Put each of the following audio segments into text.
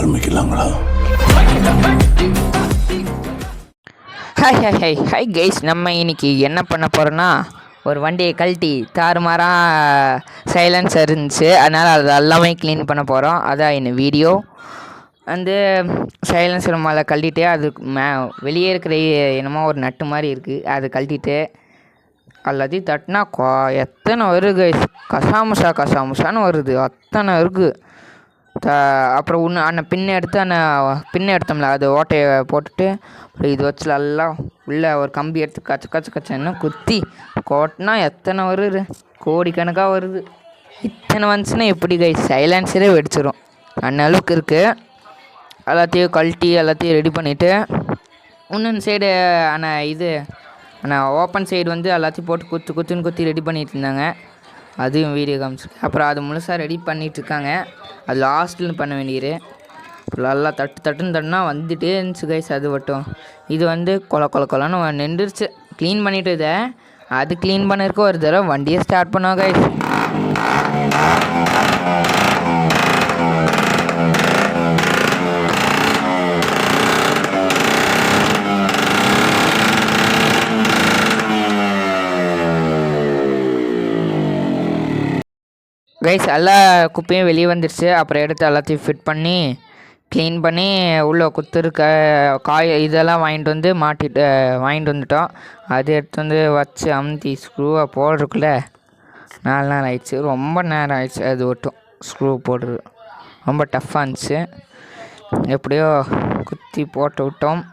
ஆரம்பிக்கலாங்களா? Hi guys, நம்ம இன்னைக்கு என்ன பண்ண போகிறோன்னா, ஒரு வண்டியை கழட்டி தாறுமாறாக சைலன்சர் இருந்துச்சு, அதனால் அது எல்லாமே க்ளீன் பண்ண போகிறோம். அதான் இந்த வீடியோ வந்து சைலன்சர் மேலே கழட்டிட்டு அதுக்கு வெளியே இருக்கிற என்னமோ ஒரு நட்டு மாதிரி இருக்குது, அதை கழட்டிட்டு எல்லாத்தையும் தட்டினா எத்தனை வருது கசாமுசான்னு வருது, அத்தனை இருக்குது. அப்புறம் ஒன்று அந்த பின்னை எடுத்தோம்ல, அது ஓட்டையை போட்டுட்டு அப்புறம் இது வச்சு எல்லாம் உள்ளே ஒரு கம்பி எடுத்து கச்சன்னு குத்தி கோட்டினா எத்தனை வருது, கோடிக்கணக்காக வருது. இத்தனை வந்துச்சுன்னா எப்படி சைலன்சரே வெடிச்சிடும், அந்த அளவுக்கு இருக்குது. எல்லாத்தையும் கழட்டி எல்லாத்தையும் ரெடி பண்ணிவிட்டு இன்னொன்று சைடு ஆனால் ஓப்பன் சைடு வந்து எல்லாத்தையும் போட்டு குத்தி ரெடி பண்ணிகிட்டு இருந்தாங்க. அதுவும் வீடியோ காமிச்சிருக்கேன். அப்புறம் அது முழுசாக ரெடி பண்ணிகிட்ருக்காங்க. அது லாஸ்ட்டில் பண்ண வேண்டியது. நல்லா தட்டுன்னு தட்டுனா வந்துகிட்டே இருந்துச்சு கைஸ். அது மட்டும் இது வந்து கொலன்னு நின்றுச்சு. க்ளீன் பண்ணிவிட்டு இதை அது க்ளீன் பண்ணியிருக்க ஒரு தடவை வண்டியை ஸ்டார்ட் பண்ணோம் கைஸ். கைஸ் எல்லா குப்பையும் வெளியே வந்துடுச்சு. அப்புறம் எடுத்து எல்லாத்தையும் ஃபிட் பண்ணி க்ளீன் பண்ணி உள்ளே குத்துருக்க இதெல்லாம் வாங்கிட்டு வந்துட்டோம். அது எடுத்து வந்து வச்சு அமுத்தி ஸ்க்ரூவை போடுறதுக்குள்ள 4 நாள் ஆயிடுச்சு. ரொம்ப நேரம் ஆயிடுச்சு. அது ஒட்டும் ஸ்க்ரூ போடுறது ரொம்ப டஃப்பாக இருந்துச்சு. எப்படியோ குத்தி போட்டுவிட்டோம்.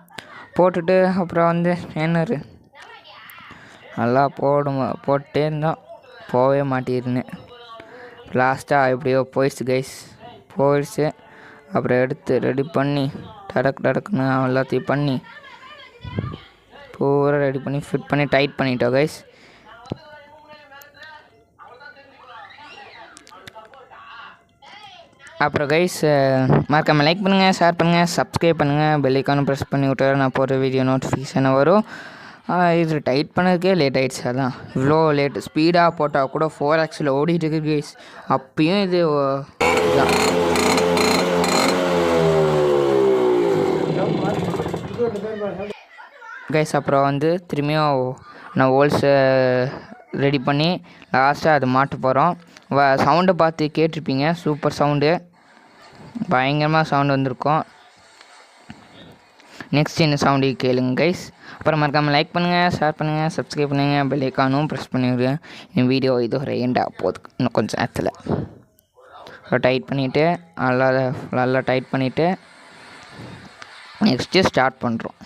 போட்டுட்டு அப்புறம் வந்து என்னரு நல்லா போட்டே இருந்தோம், போகவே மாட்டேருன்னு. லாஸ்ட்டாக எப்படியோ போயிடுச்சு. அப்புறம் எடுத்து ரெடி பண்ணி டடக்குன்னு எல்லாத்தையும் பண்ணி பூரா ரெடி பண்ணி ஃபிட் பண்ணி டைட் பண்ணிட்டோம் கைஸ். அப்புறம் கைஸ் மறக்காமல் லைக் பண்ணுங்கள், ஷேர் பண்ணுங்கள், சப்ஸ்கிரைப் பண்ணுங்கள், பெல் ஐக்கானும் ப்ரெஸ் பண்ணி விட்டாரு நான் போகிற வீடியோ நோட்டிஃபிகேஷன் வரும். இது டைட் பண்ணதுக்கே லேட் ஆகிடுச்சு. அதான் இவ்வளோ லேட்டு. ஸ்பீடாக போட்டால் கூட 4Xல் ஓடிட்டு இருக்கு கைஸ். அப்பயும் இது தான் கைஸ். அப்புறம் வந்து திரும்பியும் நான் ஹோல்ஸை ரெடி பண்ணி லாஸ்ட்டாக அது மாட்ட போகிறோம். சவுண்டை பார்த்து கேட்டிருப்பீங்க, சூப்பர் சவுண்டு, பயங்கரமாக சவுண்டு வந்திருக்கும். நெக்ஸ்ட் இந்த சவுண்டு கேளுங்க கைஸ். அப்புறம் மறக்காமல் லைக் பண்ணுங்கள், ஷேர் பண்ணுங்கள், சப்ஸ்கிரைப் பண்ணுங்கள், பெல் ஐக்கானும் ப்ரெஸ் பண்ணிவிடுங்க. என் வீடியோ இது ஒரு எண்டாக போகுது இன்னும் கொஞ்சம் நேரத்தில். டைட் பண்ணிவிட்டு நல்லா டைட் பண்ணிவிட்டு நெக்ஸ்ட்டு ஸ்டார்ட் பண்ணுறோம்.